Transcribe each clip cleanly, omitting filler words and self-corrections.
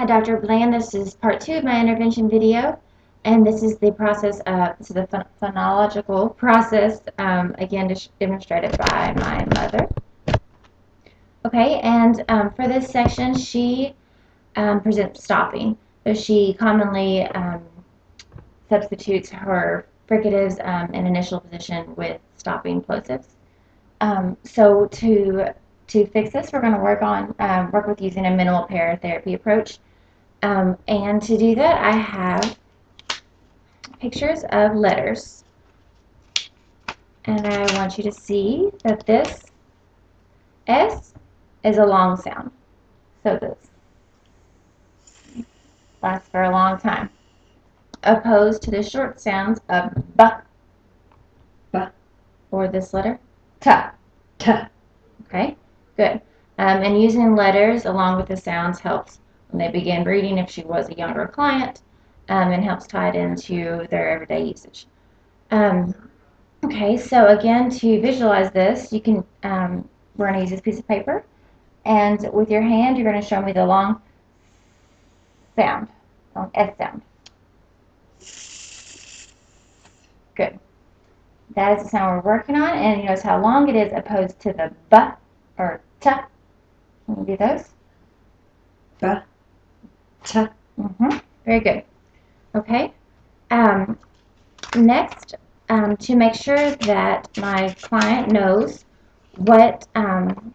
Hi, Dr. Bland. This is part 2 of my intervention video, and this is the process of the phonological process, again demonstrated by my mother. Okay, and for this section, she presents stopping. So she commonly substitutes her fricatives in initial position with stopping plosives. So to fix this, we're going to work with using a minimal pair therapy approach. And to do that, I have pictures of letters. And I want you to see that this S is a long sound. So this lasts for a long time. Opposed to the short sounds of B, B, or this letter, T, T. Okay, good. And using letters along with the sounds helps when they begin reading if she was a younger client, and helps tie it into their everyday usage. Okay, so again, to visualize this, you can, we're going to use this piece of paper, and with your hand, you're going to show me the long sound, long S sound. Good. That is the sound we're working on, and you notice how long it is opposed to the B or T. Can you do those? B, T. Very good. Okay. Next, to make sure that my client knows what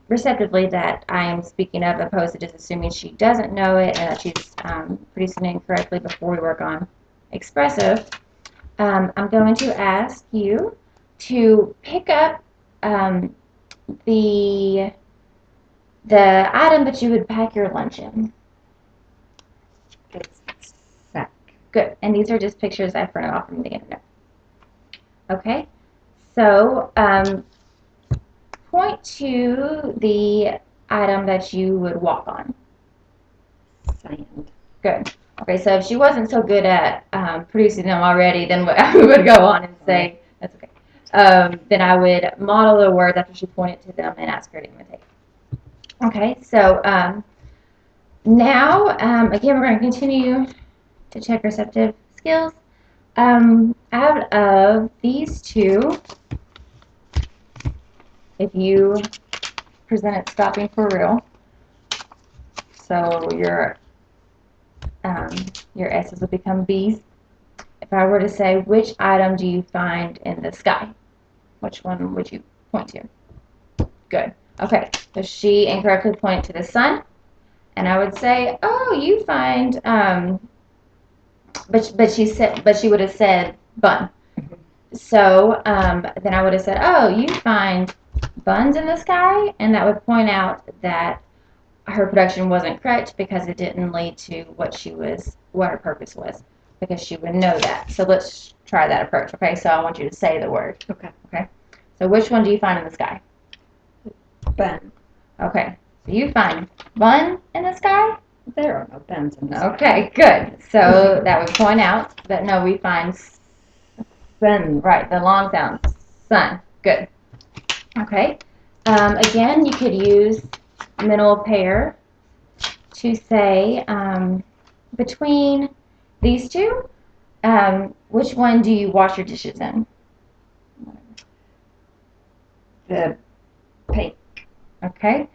receptively that I am speaking of, opposed to just assuming she doesn't know it and that she's producing it incorrectly before we work on expressive, I'm going to ask you to pick up the item that you would pack your lunch in. It's sack. Good. And these are just pictures I printed off from the internet. Okay. So point to the item that you would walk on. Sand. Good. Okay, so if she wasn't so good at producing them already, then I would go on and say, that's okay. Then I would model the words after she pointed to them and ask her to imitate. Okay, so now, again, we're going to continue to check receptive skills. Out of these two, if you presented stopping for real, so your S's will become B's. If I were to say, which item do you find in the sky? Which one would you point to? Good. Okay, so she incorrectly pointed to the sun, and I would say, oh, you find, but she would have said bun. So then I would have said, oh, you find buns in the sky, and that would point out that her production wasn't correct because it didn't lead to what her purpose was, because she would know that. So let's try that approach. Okay, so I want you to say the word. Okay. Okay. So which one do you find in the sky? Bun. Okay. So you find bun in the sky? There are no buns in the sky. Okay, good. So that would point out that no, we find sun. Right, the long sound. Sun. Good. Okay. Again, you could use middle pair to say between these two, which one do you wash your dishes in? The pink. Okay,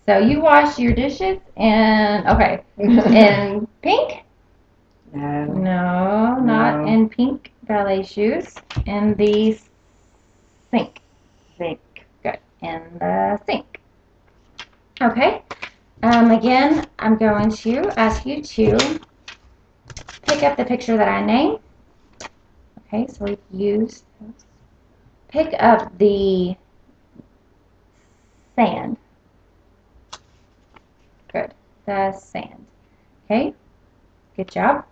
so you wash your dishes in, okay, in pink? No. No, not in pink ballet shoes. In the sink. Sink. Good. In the sink. Okay. Again, I'm going to ask you to pick up the picture that I named. Okay, so we use this. Pick up the sand. Good. The sand. Okay. Good job.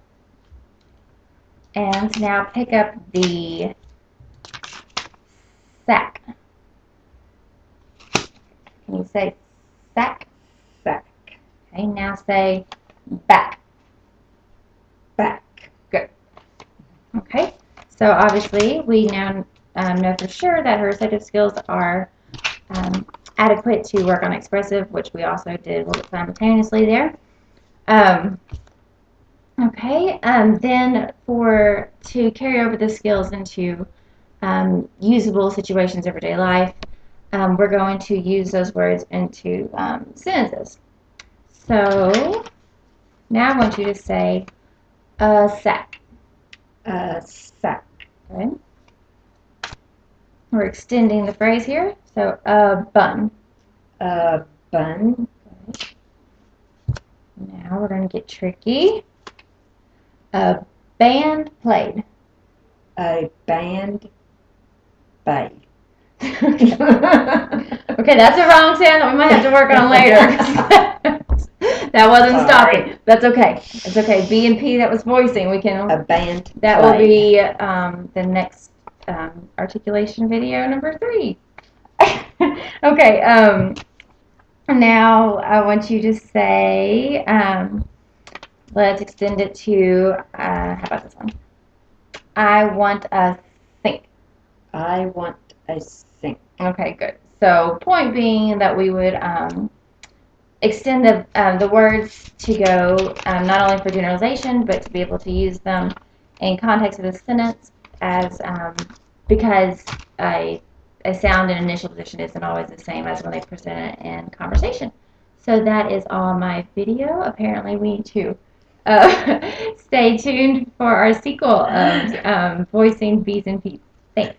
And now pick up the sack. Can you say sack? Sack. Okay, now say back. Back. Good. Okay, so obviously we now know for sure that her receptive skills are adequate to work on expressive, which we also did a little bit simultaneously there. Okay, then to carry over the skills into usable situations, everyday life, we're going to use those words into sentences. So now I want you to say a sack. A sack. Good. We're extending the phrase here. So a bun. A bun. Good. Now we're going to get tricky. A band played. A band played. Okay. Okay, that's a wrong sound that we might have to work on later. That wasn't Sorry. stopping. That's okay. It's okay. B and P, that was voicing. We can. A band That played. will be the next articulation video number 3. Okay. Now I want you to say. Let's extend it to. How about this one? I want a sink. I want a sink. Okay, good. So point being that we would extend the words to go not only for generalization, but to be able to use them in context of the sentence as because a sound in initial position isn't always the same as when they present it in conversation. So that is all my video. Apparently we need to stay tuned for our sequel of voicing B's and P's. Thanks.